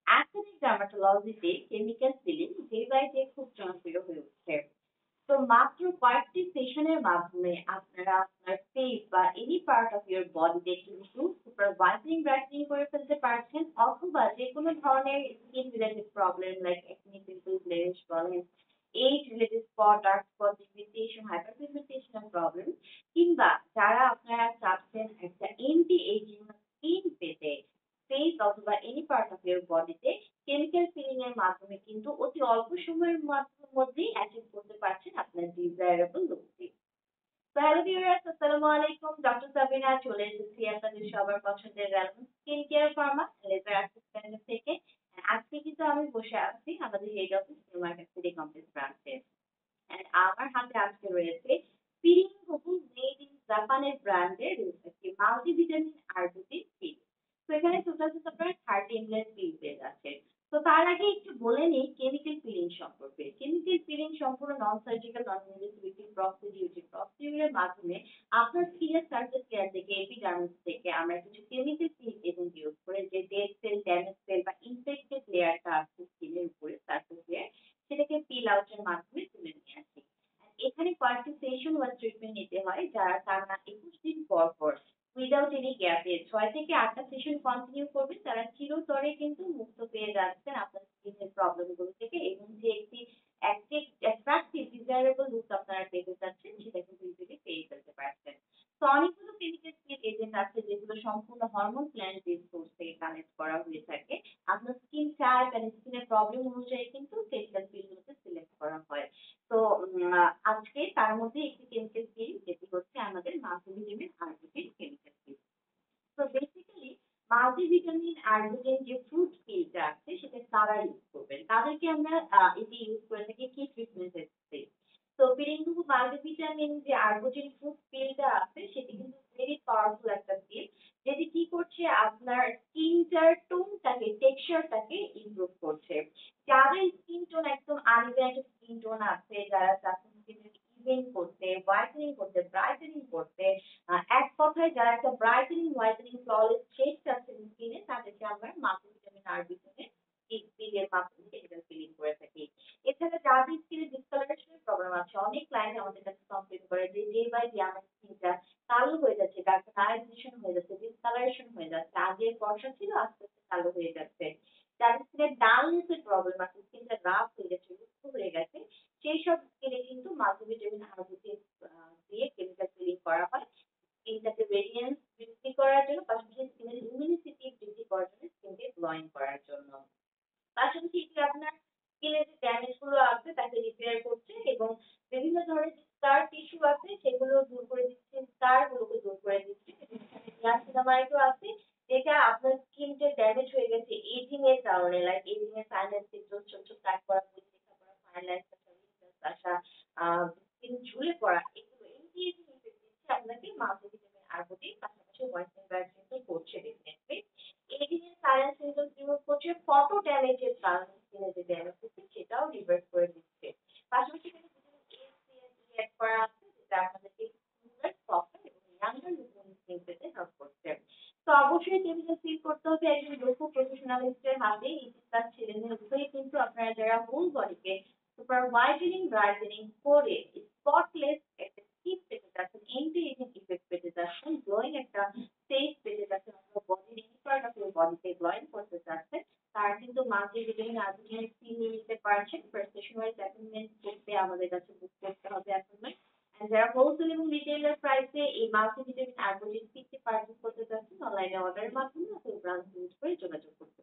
Athletic ডার্মাটোলজিতে chemical peeling day by day খুব জনপ্রিয় হয়ে উঠছে। তো মাত্র কয়েকটি সেশনের মাধ্যমে আপনারা আপনার ফেস বা এনি পার্ট অফ ইওর বডিতে কিন্তু সুপার হোয়াইটেনিং ব্রাইটেনিং করে ফেলতে পারছেন, অথবা যে কোনো ধরনের skin related problem like acne pimple blemish বলেন, age related spot dark spot pigmentation hyperpigmentation problem, কিংবা যারা আপনারা চাচ্ছেন একটা এন্টি এজিং স্কিন পেতে ফেস অথবা এনি পার্ট অফ ইওর বডিতে কেমিক্যাল ফিলিং এর মাধ্যমে কিন্তু অতি অল্প সময়ের মধ্যেই অ্যাচিভ করতে পারছেন আপনার ডিজায়ারেবল লুকটি। তো হ্যালো ভিউয়ার্স, আসসালামু আলাইকুম। ডক্টর সাবিনা চলে এসেছি আপনাদের সবার পছন্দের relevant skin care pharma laser assistant থেকে। আজকে কিন্তু আমি বসে আছি আমাদের head office New Market City complex ব্রাঞ্চে। অ্যান্ড আমার হাতে আজকে রয়েছে পিরিন বহু মেড ইন জাপানের ব্র্যান্ডের একটি মাল্টিভিটামিন আরবিসি পিল। তো এখানে টোটাল কিন্তু আপনার 30 ml পিল পেয়ে যাচ্ছেন। তো তার আগে একটু বলে নিই কেমিক্যাল পিলিং সম্পর্কে। কেমিক্যাল পিলিং সম্পূর্ণ নন সার্জিক্যাল নন ইনভেসিভ প্রসিডিউরের মাধ্যমে আপনার স্কিনের সারফেস লেয়ার থেকে এপিডার্মিস থেকে আমরা কিছু কেমিক্যাল পিল এজেন্ট ইউজ করে যে ডেড সেল ড্যামেজ সেল বা ইনফেক্টেড লেয়ারটা আছে স্কিনের উপরে সারফেস লেয়ার, সেটাকে পিল আউটের মাধ্যমে তুলে নিয়ে আসি। এখানে কয়েকটি সেশন বা ট্রিটমেন্ট নিতে হয়, যারা টানা 21 দিন পর পর উইদাউট এনি গ্যাপে 6 থেকে 8টা সেশন কন্টিনিউ করবে, তারা চিরতরে কিন্তু মুক্ত পেয়ে যাচ্ছেন আপনার স্কিনের প্রবলেম গুলো থেকে, এবং যে একটি অ্যাট্রাকটিভ ডিজায়ারেবল লুক আপনারা পেতে চাচ্ছেন সেটা কিন্তু ইজিলি পেয়ে ফেলতে পারছেন। তো অনেকগুলো কেমিক্যাল এজেন্ট আছে যেগুলো সম্পূর্ণ হরমোন প্ল্যান্ট বেস সোর্স থেকে কানেক্ট করা হয়ে থাকে। আপনার স্কিন টাইপ এন্ড স্কিনের প্রবলেম অনুযায়ী কিন্তু কেমিক্যাল পিলগুলোকে সিলেক্ট করা হয়। তো আজকে তার মধ্যে একটি কেমিক্যাল পিল যেটি হচ্ছে আমাদের মাল্টিভিটামিন আরবিসি কেমিক্যাল পিল। তো বেসিক্যালি মাল্টিভিটামিন আয়োডিন যে ফ্রুট পিলটা আছে সেটা তারা ইউজ করবেন, তাদেরকে আমরা এটি ইউজ করে থাকি কি ট্রিটমেন্ট এসেছে। তো পিরিন্দু মাল্টিভিটামিন যে আয়োডিন ফ্রুট পিলটা আছে সেটি কিন্তু ভেরি পাওয়ারফুল একটা পিল, যেটি কি করছে আপনার স্কিনটার টোনটাকে টেক্সচারটাকে ইমপ্রুভ করছে। যাদের স্কিন টোন একদম আনইভেন স্কিন টোন আছে, যারা চাচ্ছেন স্কিনটাকে ইভেন করতে, হোয়াইটেনিং করতে, ব্রাইটেনিং করতে, এক কথায় যারা একটা ব্রাইটেনিং হোয়াইটেনিং ফ্ললেস শেড চাচ্ছেন স্কিনে, তাদেরকে আমরা মাল্টিভিটামিন আরবিসিনে পিলের মাধ্যমে এটা ফিলিং করে থাকি। এছাড়া যাদের স্কিনে ডিসকালারেশনের প্রবলেম আছে, অনেক ক্লায়েন্ট আমাদের কাছে কমপ্লেন করে যে ডে বাই ডে আমার স্কিনটা কালো হয়ে যাচ্ছে, ডার্কনাইজেশন হয়ে যাচ্ছে, ডিসকালারেশন হয়ে যাচ্ছে, আগে ফর্সা ছিল আস্তে আস্তে কালো হয়ে যাচ্ছে। যাদের স্কিনে ডালনেসের প্রবলেম আছে, স্কিনটা রাফ হয়ে গেছে, রুক্ষ হয়ে গেছে, সেই সব স্কিনে কিন্তু মাল্টিভিটামিন আরবিসি দিয়ে কেমিক্যাল ফিলিং করা হয় স্কিনটাকে রেডিয়েন্স বৃদ্ধি করার জন্য, পাশাপাশি স্কিনের ইমিউনিটি বৃদ্ধি করার জন্য, স্কিনকে গ্লোয়িং করার জন্য। পাশাপাশি এটি আপনার স্কিনের যে ড্যামেজ গুলো আছে তাকে রিপেয়ার করছে, এবং বিভিন্ন ধরনের যে স্কার টিস্যু আছে সেগুলো দূর করে দিচ্ছে, স্কার গুলোকে দূর করে দিচ্ছে। নিয়াসিনামাইডও আছে, যেটা আপনার স্কিন যে ড্যামেজ হয়ে গেছে এজিং এর কারণে, লাইক এজিং এর সাইনাস ছোট ছোট কাট করা, পরীক্ষা করা, ফাইন লাইন আসা, স্কিন ঝুলে পড়া, এগুলো এন্টি এজিং ইফেক্ট দিচ্ছে আপনাকে মাল্টিভিটামিন আরবিসি, পাশাপাশি হোয়াইটেনিং ব্রাইটেনিং করছে ডেফিনেটলি। এজিং এর সাইনাস সিম্পটমস রিমুভ করছে, ফটো ড্যামেজের কারণে স্কিনে যে ড্যামেজ হচ্ছে সেটাও রিভার্স করে দিচ্ছে। পাশাপাশি এখানে অ্যাড করা আছে, যেটা আপনাদেরকে স্মুথার, সফট এবং ইয়াঙ্গার লুকিং স্কিন পেতে হেল্প করছে। তো অবশ্যই কেমিক্যাল ফিল করতে হবে একজন দক্ষ প্রফেশনালিস্টের হাতে। এই তার ছেলে মেয়ে উভয়ই কিন্তু আপনারা যারা হোল বডিকে সুপার হোয়াইটেনিং ব্রাইটেনিং করে স্পটলেস একটা স্কিন পেতে চাচ্ছেন, এন্টি এজিং ইফেক্ট পেতে চাচ্ছেন, গ্লোয়িং একটা ফেস পেতে চাচ্ছেন, অথবা বডির এনি পার্ট অফ ইউর বডিতে গ্লোয়িং করতে চাচ্ছেন, তারা কিন্তু মাল্টিভিটামিন আরবিসি পিল নিয়ে নিতে পারছেন। প্রেসক্রিপশন ওয়াইজ অ্যাপয়েন্টমেন্ট করতে আমাদের কাছে বুক করতে হবে অ্যাপয়েন্টমেন্ট। এন্ড যারা হোলসেল এবং রিটেইলার প্রাইসে এই মাল্টিভিটামিন আরবিসি পিলটি পারচেজ করতে চাচ্ছেন, অনলাইনে অর্ডারের মাধ্যমে অথবা ব্রাঞ্চ ভিজিট করে যোগাযোগ করতে